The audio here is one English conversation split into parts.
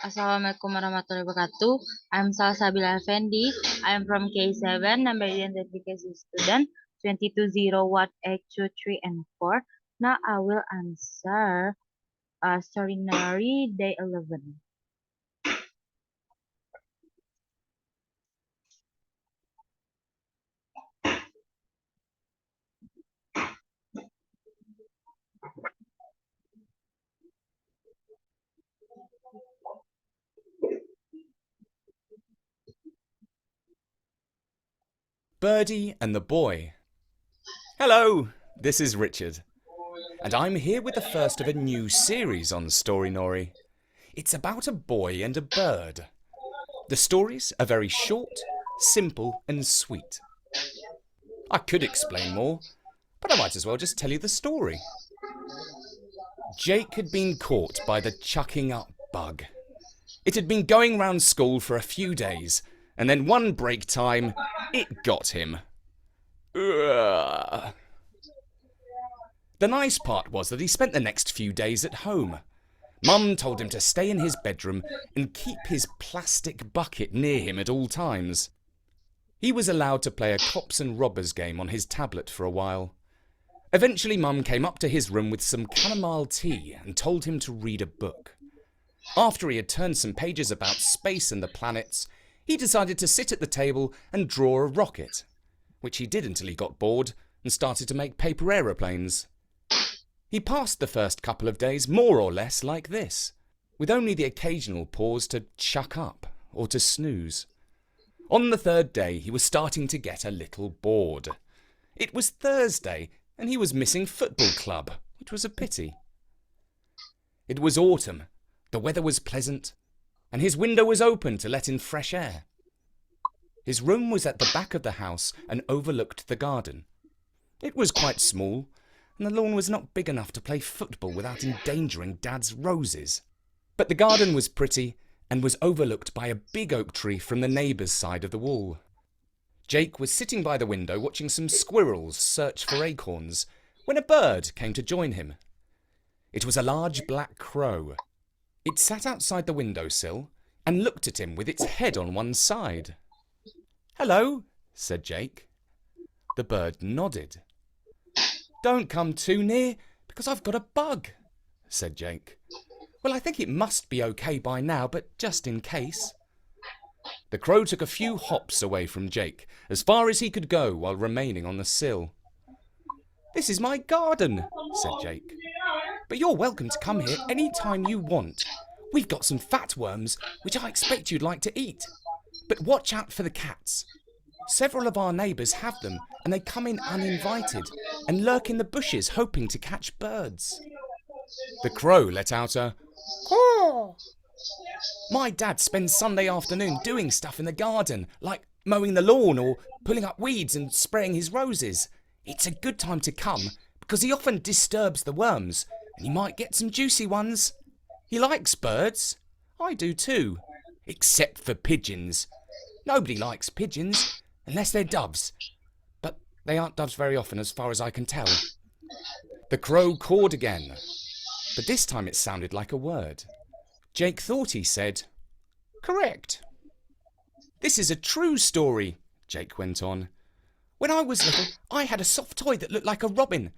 Assalamualaikum warahmatullahi wabarakatuh. I'm Salsabila Effendi. I'm from K7, number identification student 220 what 8 2 3 and 4. Now I will answer Story Day 11. Birdie and the Boy. Hello, this is Richard, and I'm here with the first of a new series on Story Nori. It's about a boy and a bird. The stories are very short, simple and sweet. I could explain more, but I might as well just tell you the story. Jake had been caught by the chucking up bug. It had been going round school for a few days, and then one break time, it got him. Ugh. The nice part was that he spent the next few days at home. Mum told him to stay in his bedroom and keep his plastic bucket near him at all times. He was allowed to play a cops and robbers game on his tablet for a while. Eventually Mum came up to his room with some chamomile tea and told him to read a book. After he had turned some pages about space and the planets, he decided to sit at the table and draw a rocket, which he did until he got bored and started to make paper aeroplanes. He passed the first couple of days more or less like this, with only the occasional pause to chuck up or to snooze. On the third day he was starting to get a little bored. It was Thursday and he was missing football club, which was a pity. It was autumn, the weather was pleasant, and his window was open to let in fresh air. His room was at the back of the house and overlooked the garden. It was quite small, and the lawn was not big enough to play football without endangering Dad's roses. But the garden was pretty and was overlooked by a big oak tree from the neighbour's side of the wall. Jake was sitting by the window watching some squirrels search for acorns when a bird came to join him. It was a large black crow. It sat outside the windowsill and looked at him with its head on one side. "Hello," said Jake. The bird nodded. "Don't come too near, because I've got a bug," said Jake. "Well, I think it must be okay by now, but just in case." The crow took a few hops away from Jake, as far as he could go while remaining on the sill. "This is my garden," said Jake. "But you're welcome to come here any time you want. We've got some fat worms, which I expect you'd like to eat. But watch out for the cats. Several of our neighbours have them, and they come in uninvited and lurk in the bushes hoping to catch birds." The crow let out a caw. "My dad spends Sunday afternoon doing stuff in the garden, like mowing the lawn or pulling up weeds and spraying his roses. It's a good time to come, because he often disturbs the worms, and you might get some juicy ones. He likes birds. I do too. Except for pigeons. Nobody likes pigeons, unless they're doves. But they aren't doves very often, as far as I can tell." The crow cawed again, but this time it sounded like a word. Jake thought he said, "Correct." "This is a true story," Jake went on. "When I was little, I had a soft toy that looked like a robin.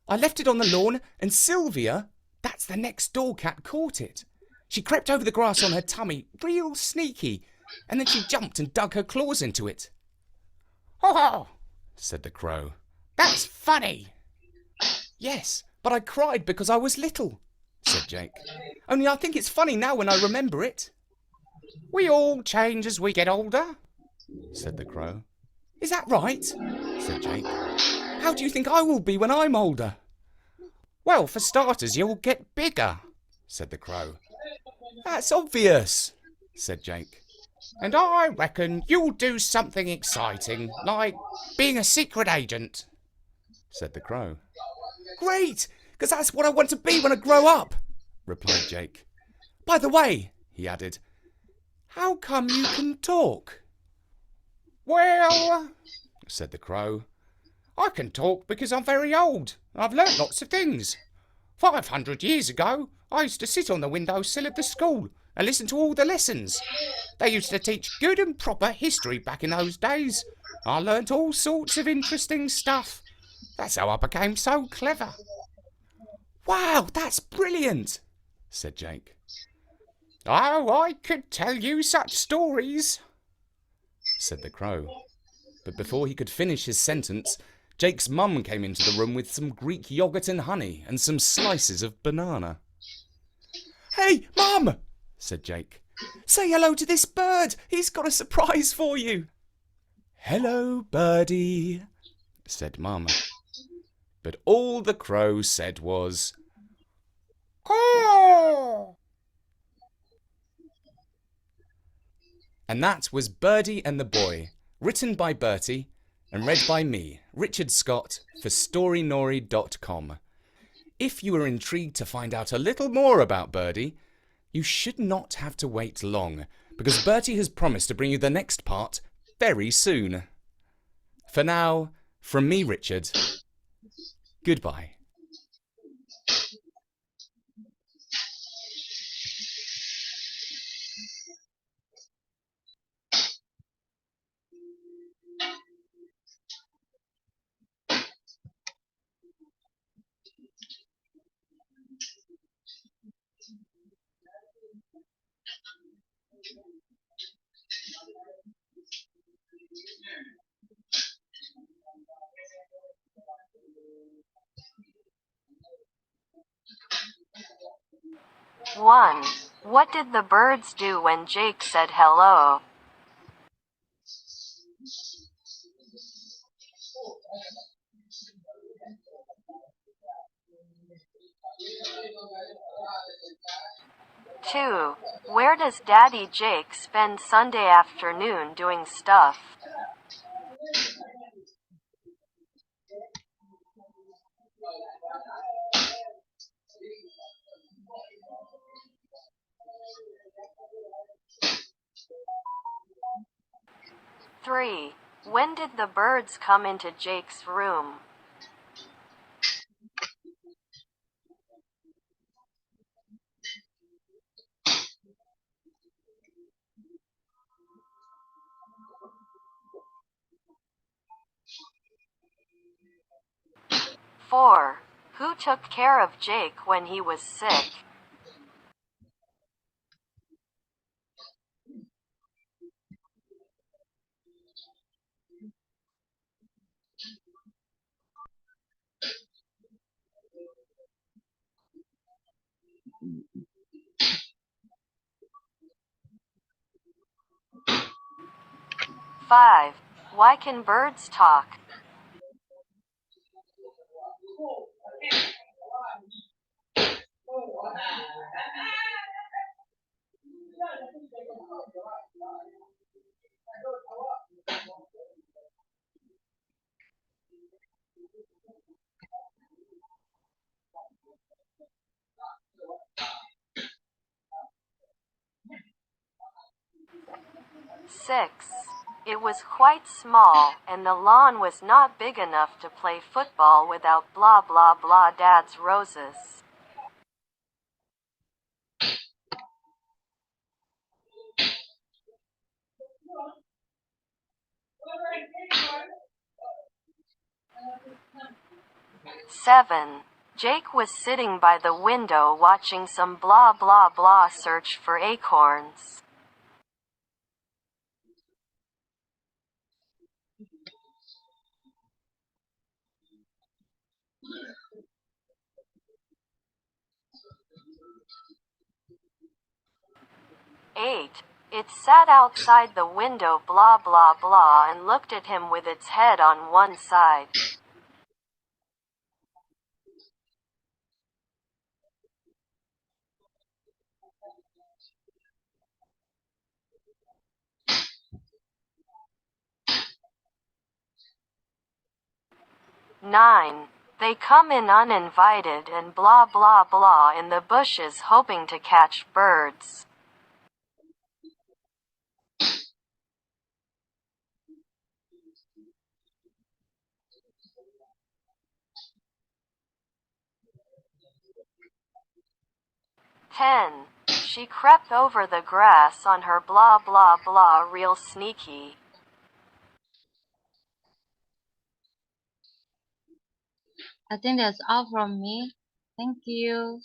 I left it on the lawn, and Sylvia, that's the next door cat, caught it. She crept over the grass on her tummy, real sneaky, and then she jumped and dug her claws into it." "Ho ho," said the crow. "That's funny." "Yes, but I cried because I was little," said Jake. "Only I think it's funny now when I remember it." "We all change as we get older," said the crow. "Is that right?" said Jake. "How do you think I will be when I'm older?" "Well, for starters, you'll get bigger," said the crow. "That's obvious," said Jake. "And I reckon you'll do something exciting, like being a secret agent," said the crow. "Great, because that's what I want to be when I grow up," replied Jake. "By the way," he added, "how come you can talk?" "Well," said the crow, "I can talk because I'm very old. I've learnt lots of things. 500 years ago, I used to sit on the windowsill of the school and listen to all the lessons. They used to teach good and proper history back in those days. I learnt all sorts of interesting stuff. That's how I became so clever." "Wow, that's brilliant," said Jake. "Oh, I could tell you such stories," said the crow. But before he could finish his sentence, Jake's mum came into the room with some Greek yogurt and honey and some slices of banana. "Hey, Mum," said Jake. "Say hello to this bird. He's got a surprise for you." "Hello, birdie," said Mum. But all the crow said was, "Caw." And that was Birdie and the Boy, written by Bertie and read by me, Richard Scott, for Storynory.com. If you are intrigued to find out a little more about Birdie, you should not have to wait long, because Bertie has promised to bring you the next part very soon. For now, from me, Richard, goodbye. One. What did the birds do when Jake said hello? 2. Where does Daddy Jake spend Sunday afternoon doing stuff? 3. When did the birds come into Jake's room? 4. Who took care of Jake when he was sick? 5. Why can birds talk? 6. It was quite small, and the lawn was not big enough to play football without blah blah blah Dad's roses. 7. Jake was sitting by the window watching some blah blah blah search for acorns. 8. It sat outside the window blah blah blah and looked at him with its head on one side. 9. They come in uninvited and blah blah blah in the bushes hoping to catch birds. 10. She crept over the grass on her blah blah blah real sneaky. I think that's all from me. Thank you.